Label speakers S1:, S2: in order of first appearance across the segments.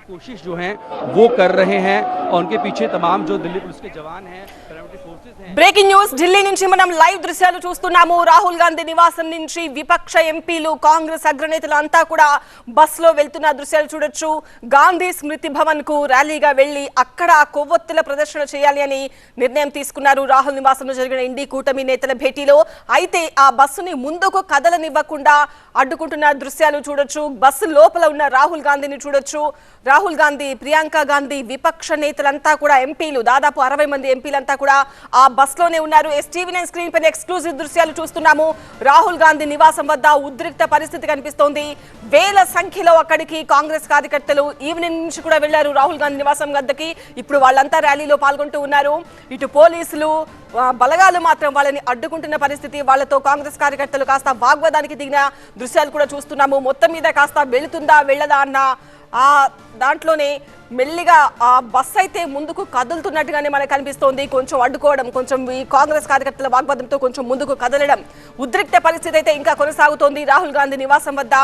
S1: कोशिश जो है वो कर रहे हैं और उनके पीछे तमाम जो दिल्ली पुलिस के जवान हैं, पैरामिलिट्री फोर्सेस हैं।
S2: బ్రేకింగ్ న్యూస్ ఢిల్లీ నుంచి మనం లైవ్ దృశ్యాలు చూస్తున్నాము. రాహుల్ గాంధీ నివాసం నుంచి విపక్ష ఎంపీలు కాంగ్రెస్ అగ్రనేతలు అంతా కూడా బస్సులో వెళ్తున్న దృశ్యాలు చూడొచ్చు. గాంధీ స్మృతి భవన్ కు ర్యాలీగా వెళ్లి అక్కడ కొవ్వొత్తుల ప్రదర్శన చేయాలి అని నిర్ణయం తీసుకున్నారు. రాహుల్ నివాసంలో జరిగిన ఇండి కూటమి నేతల భేటీలో అయితే ఆ బస్సుని ముందుకు కదలనివ్వకుండా అడ్డుకుంటున్న దృశ్యాలు చూడొచ్చు. బస్సు లోపల ఉన్న రాహుల్ గాంధీని చూడొచ్చు. రాహుల్ గాంధీ, ప్రియాంక గాంధీ, విపక్ష నేతలంతా కూడా ఎంపీలు దాదాపు 60 మంది ఎంపీలంతా కూడా ఆ బస్సులోనే ఉన్నారు. STV9 స్క్రీన్ పైన ఎక్స్క్లూజివ్ దృశ్యాలు చూస్తున్నాము. రాహుల్ గాంధీ నివాసం వద్ద ఉద్రిక్త పరిస్థితి కనిపిస్తోంది. వేల సంఖ్యలో అక్కడికి కాంగ్రెస్ కార్యకర్తలు ఈవినింగ్ నుంచి కూడా వెళ్లారు రాహుల్ గాంధీ నివాసం వద్దకి. ఇప్పుడు వాళ్ళంతా ర్యాలీలో పాల్గొంటూ ఉన్నారు. ఇటు పోలీసులు బలగాలు మాత్రం వాళ్ళని అడ్డుకుంటున్న పరిస్థితి. వాళ్ళతో కాంగ్రెస్ కార్యకర్తలు కాస్త వాగ్వాదానికి దిగిన దృశ్యాలు కూడా చూస్తున్నాము. మొత్తం మీద కాస్త వెళుతుందా వెళ్ళదా అన్న ఆ దాంట్లోనే మెల్లిగా ఆ బస్ అయితే ముందుకు కదులుతున్నట్టుగానే మనకు కనిపిస్తోంది. కొంచెం అడ్డుకోవడం, కొంచెం ఈ కాంగ్రెస్ కార్యకర్తల వాగ్వాదంతో కొంచెం ముందుకు కదలడం, ఉద్రిక్త పరిస్థితి అయితే ఇంకా కొనసాగుతోంది. రాహుల్ గాంధీ నివాసం వద్ద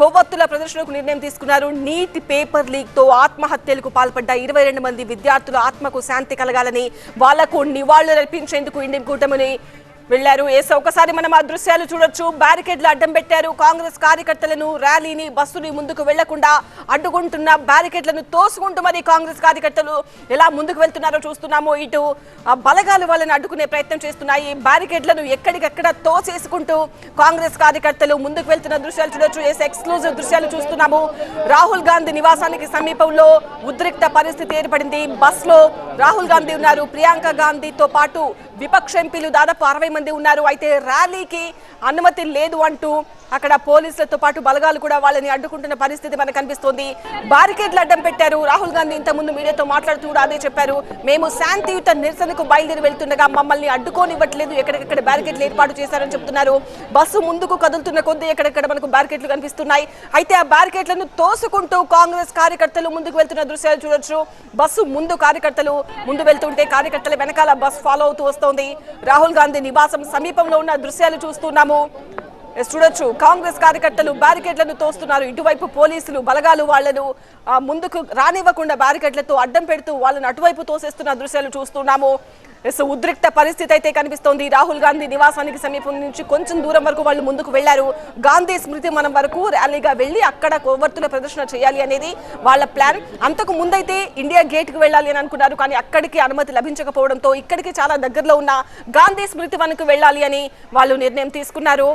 S2: కొవ్వొత్తుల ప్రదర్శనకు నిర్ణయం తీసుకున్నారు. నీట్ పేపర్ లీక్ తో ఆత్మహత్యలకు పాల్పడ్డ 22 మంది విద్యార్థుల ఆత్మకు శాంతి కలగాలని, వాళ్లకు నివాళులు అర్పించేందుకు ఇండియన్ కూటమిని వెళ్లారు. ఒకసారి మనం ఆ దృశ్యాలు చూడొచ్చు. బ్యారికేడ్లు అడ్డం పెట్టారు. కాంగ్రెస్ కార్యకర్తలను, ర్యాలీని, బస్సుని ముందుకు వెళ్లకుండా అడ్డుకుంటున్న బ్యారికేడ్లను తోసుకుంటూ మరి కాంగ్రెస్ కార్యకర్తలు ఎలా ముందుకు వెళ్తున్నారో చూస్తున్నాము. ఇటు బలగాలు వాళ్ళని అడ్డుకునే ప్రయత్నం చేస్తున్నాయి. బ్యారికేడ్లను ఎక్కడికక్కడ తోసేసుకుంటూ కాంగ్రెస్ కార్యకర్తలు ముందుకు వెళ్తున్న దృశ్యాలు చూడొచ్చు. ఎక్స్క్లూజివ్ దృశ్యాలు చూస్తున్నాము. రాహుల్ గాంధీ నివాసానికి సమీపంలో ఉద్రిక్త పరిస్థితి ఏర్పడింది. బస్ లో రాహుల్ గాంధీ ఉన్నారు. ప్రియాంక గాంధీతో పాటు విపక్ష ఎంపీలు దాదాపు 60 మంది ఉన్నారు. అయితే ర్యాలీకి అనుమతి లేదు అంటూ అక్కడ పోలీసులతో పాటు బలగాలు కూడా వాళ్ళని అడ్డుకుంటున్న పరిస్థితి మనకు కనిపిస్తోంది. బారికేడ్లు అడ్డం పెట్టారు. రాహుల్ గాంధీ ఇంతకుముందు మీడియాతో మాట్లాడుతూ కూడా అదే చెప్పారు. మేము శాంతియుత నిరసనకు బయలుదేరి వెళ్తుండగా మమ్మల్ని అడ్డుకోనివ్వట్లేదు, ఎక్కడెక్కడ బ్యారికేడ్లు ఏర్పాటు చేశారని చెప్తున్నారు. బస్సు ముందుకు కదులుతున్న కొద్దీ ఎక్కడెక్కడ మనకు బ్యారికేడ్లు కనిపిస్తున్నాయి. అయితే ఆ బ్యారికేడ్లను తోసుకుంటూ కాంగ్రెస్ కార్యకర్తలు ముందుకు వెళ్తున్న దృశ్యాలు చూడొచ్చు. బస్సు ముందు కార్యకర్తలు ముందు వెళ్తుంటే కార్యకర్తల వెనకాల బస్ ఫాలో అవుతూ వస్తోంది. రాహుల్ గాంధీ నివాసం సమీపంలో ఉన్న దృశ్యాలు చూస్తున్నాము. చూడొచ్చు. కాంగ్రెస్ కార్యకర్తలు బ్యారికేడ్లను తోస్తున్నారు. ఇటువైపు పోలీసులు బలగాలు వాళ్లను ముందుకు రానివ్వకుండా బ్యారికేడ్లతో అడ్డం పెడుతూ వాళ్ళని అటువైపు తోసేస్తున్న దృశ్యాలు చూస్తున్నాము. ఉద్రిక్త పరిస్థితి అయితే కనిపిస్తోంది. రాహుల్ గాంధీ నివాసానికి సమీపం నుంచి కొంచెం దూరం వరకు వాళ్ళు ముందుకు వెళ్లారు. గాంధీ స్మృతి మనం వరకు ర్యాలీగా వెళ్లి అక్కడ కొవ్వొత్తుల ప్రదర్శన చేయాలి అనేది వాళ్ళ ప్లాన్. అంతకు ముందైతే ఇండియా గేట్ కు వెళ్ళాలి అని అనుకున్నారు. కానీ అక్కడికి అనుమతి లభించకపోవడంతో ఇక్కడికి చాలా దగ్గరలో ఉన్న గాంధీ స్మృతి వనకు వెళ్ళాలి అని వాళ్ళు నిర్ణయం తీసుకున్నారు.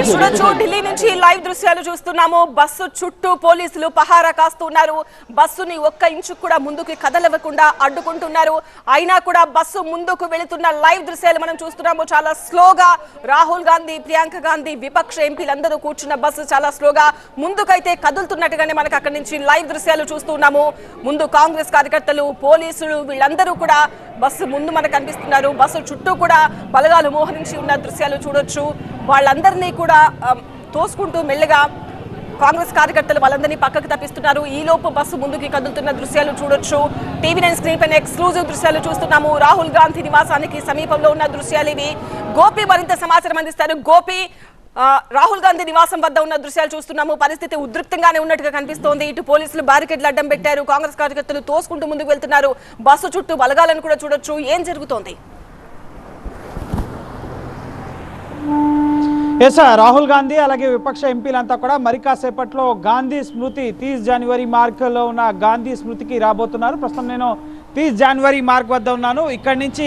S2: చూడొచ్చు. ఢిల్లీ నుంచి లైవ్ దృశ్యాలు చూస్తున్నాము. బస్సు చుట్టూ పోలీసులు పహారా కాస్తున్నారు. బస్సుని ఒక్క ఇంచు కూడా ముందుకు కదలవ్వకుండా అడ్డుకుంటున్నారు. అయినా కూడా బస్సు ముందుకు వెళుతున్న లైవ్ దృశ్యాలు మనం చూస్తున్నాము. చాలా స్లోగా రాహుల్ గాంధీ, ప్రియాంక గాంధీ, విపక్ష ఎంపీలందరూ కూర్చున్న బస్సు చాలా స్లోగా ముందుకైతే కదులుతున్నట్టుగానే మనకు అక్కడి నుంచి లైవ్ దృశ్యాలు చూస్తున్నాము. ముందు కాంగ్రెస్ కార్యకర్తలు, పోలీసులు వీళ్ళందరూ కూడా బస్సు ముందు మనకు కనిపిస్తున్నారు. బస్సు చుట్టూ కూడా బలగాలు మోహరించి ఉన్న దృశ్యాలు చూడొచ్చు. వాళ్ళందరినీ కూడా తోసుకుంటూ మెల్లగా కాంగ్రెస్ కార్యకర్తలు వాళ్ళందరినీ పక్కకు తప్పిస్తున్నారు. ఈ లోపు బస్సు ముందుకి కదులుతున్న దృశ్యాలు చూడొచ్చు. TV9 స్క్రీన్ పైన ఎక్స్క్లూజివ్ దృశ్యాలు చూస్తున్నాము. రాహుల్ గాంధీ నివాసానికి సమీపంలో ఉన్న దృశ్యాలు ఇవి. గోపి మరింత సమాచారం అందిస్తారు. గోపి, రాహుల్ గాంధీ నివాసం వద్ద ఉన్న దృశ్యాలు చూస్తున్నాము. పరిస్థితి ఉద్రిక్తంగానే ఉన్నట్టుగా కనిపిస్తోంది. ఇటు పోలీసులు బ్యారికేడ్లు అడ్డం పెట్టారు. కాంగ్రెస్ కార్యకర్తలు తోసుకుంటూ ముందుకు వెళ్తున్నారు. బస్సు చుట్టూ బలగాలను కూడా చూడొచ్చు. ఏం జరుగుతోంది?
S3: రాహుల్ గాంధీ అలాగే విపక్ష ఎంపీలంతా కూడా మరి కాసేపట్లో గాంధీ స్మృతి 30 జనవరి మార్గ్లో ఉన్న గాంధీ స్మృతికి రాబోతున్నారు. ప్రస్తుతం నేను 30 జనవరి మార్గ్ వద్ద ఉన్నాను. ఇక్కడి నుంచి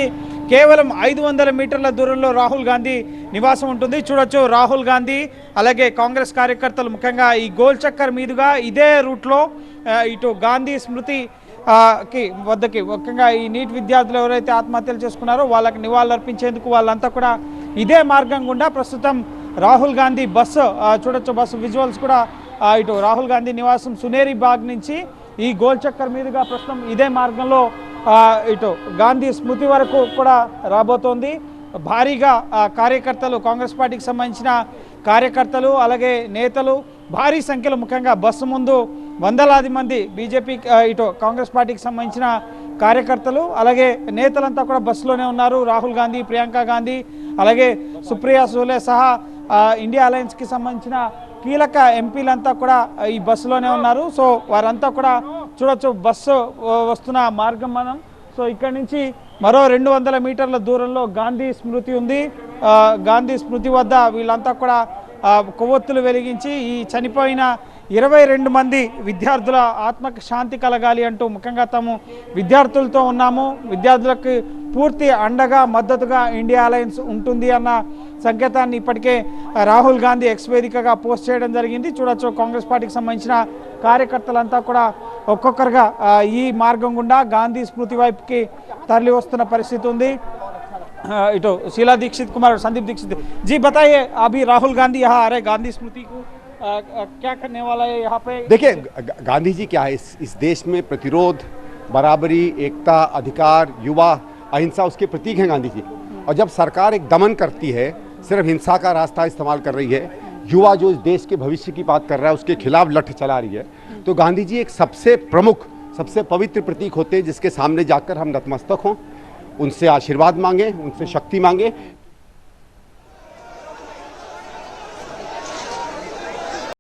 S3: కేవలం 500 మీటర్ల దూరంలో రాహుల్ గాంధీ నివాసం ఉంటుంది. చూడొచ్చు. రాహుల్ గాంధీ అలాగే కాంగ్రెస్ కార్యకర్తలు ముఖ్యంగా ఈ గోల్ చక్కర్ మీదుగా ఇదే రూట్లో ఇటు గాంధీ స్మృతి వద్దకి ముఖ్యంగా ఈ నీట్ విద్యార్థులు ఎవరైతే ఆత్మహత్యలు చేసుకున్నారో వాళ్ళకి నివాళులు అర్పించేందుకు వాళ్ళంతా కూడా ఇదే మార్గం గుండా ప్రస్తుతం రాహుల్ గాంధీ బస్సు చూడొచ్చు. బస్సు విజువల్స్ కూడా ఇటు రాహుల్ గాంధీ నివాసం సునేరి బాగ్ నుంచి ఈ గోల్ చక్కర్ మీదుగా ప్రస్తుతం ఇదే మార్గంలో ఇటు గాంధీ స్మృతి వరకు కూడా రాబోతోంది. భారీగా కార్యకర్తలు, కాంగ్రెస్ పార్టీకి సంబంధించిన కార్యకర్తలు అలాగే నేతలు భారీ సంఖ్యలో ముఖ్యంగా బస్సు ముందు వందలాది మంది బీజేపీ ఇటు కాంగ్రెస్ పార్టీకి సంబంధించిన కార్యకర్తలు అలాగే నేతలంతా కూడా బస్సులోనే ఉన్నారు. రాహుల్ గాంధీ, ప్రియాంక గాంధీ, అలాగే సుప్రియా సూలే సహా ఇండియా అలయన్స్కి సంబంధించిన కీలక ఎంపీలంతా కూడా ఈ బస్సులోనే ఉన్నారు. సో వారంతా కూడా చూడొచ్చు, బస్సు వస్తున్న మార్గం మనం. సో ఇక్కడ నుంచి మరో 200 మీటర్ల దూరంలో గాంధీ స్మృతి ఉంది. గాంధీ స్మృతి వద్ద వీళ్ళంతా కూడా కొవ్వొత్తులు వెలిగించి ఈ చనిపోయిన 22 మంది విద్యార్థుల ఆత్మకు శాంతి కలగాలి అంటూ ముఖ్యంగా తాము విద్యార్థులతో ఉన్నాము, విద్యార్థులకు పూర్తి అండగా మద్దతుగా ఇండియా అలయన్స్ ఉంటుంది అన్న సంకేతాన్ని ఇప్పటికే రాహుల్ గాంధీ ఎక్స్ వేదికగా పోస్ట్ చేయడం జరిగింది. చూడొచ్చు, కాంగ్రెస్ పార్టీకి సంబంధించిన కార్యకర్తలంతా కూడా ఒక్కొక్కరుగా ఈ మార్గం గుండా గాంధీ స్మృతి వైపుకి తరలి వస్తున్న పరిస్థితి ఉంది. इतो शीला दीक्षित कुमार, संदीप दीक्षित जी, बताइए अभी राहुल गांधी यहाँ आ रहे गांधी स्मृति को क्या करने वाला है यहाँ पे?
S4: देखिए, गांधी जी क्या है, इस देश में प्रतिरोध, बराबरी, एकता, अधिकार, युवा, अहिंसा उसके प्रतीक हैं गांधी जी। और जब सरकार एक दमन करती है, सिर्फ हिंसा का रास्ता इस्तेमाल कर रही है, युवा जो इस देश के भविष्य की बात कर रहा है उसके खिलाफ लठ चला रही है, तो गांधी जी एक सबसे प्रमुख, सबसे पवित्र प्रतीक होते हैं जिसके सामने जाकर हम नतमस्तक हों, उनसे आशीर्वाद मांगे, उनसे शक्ति मांगे,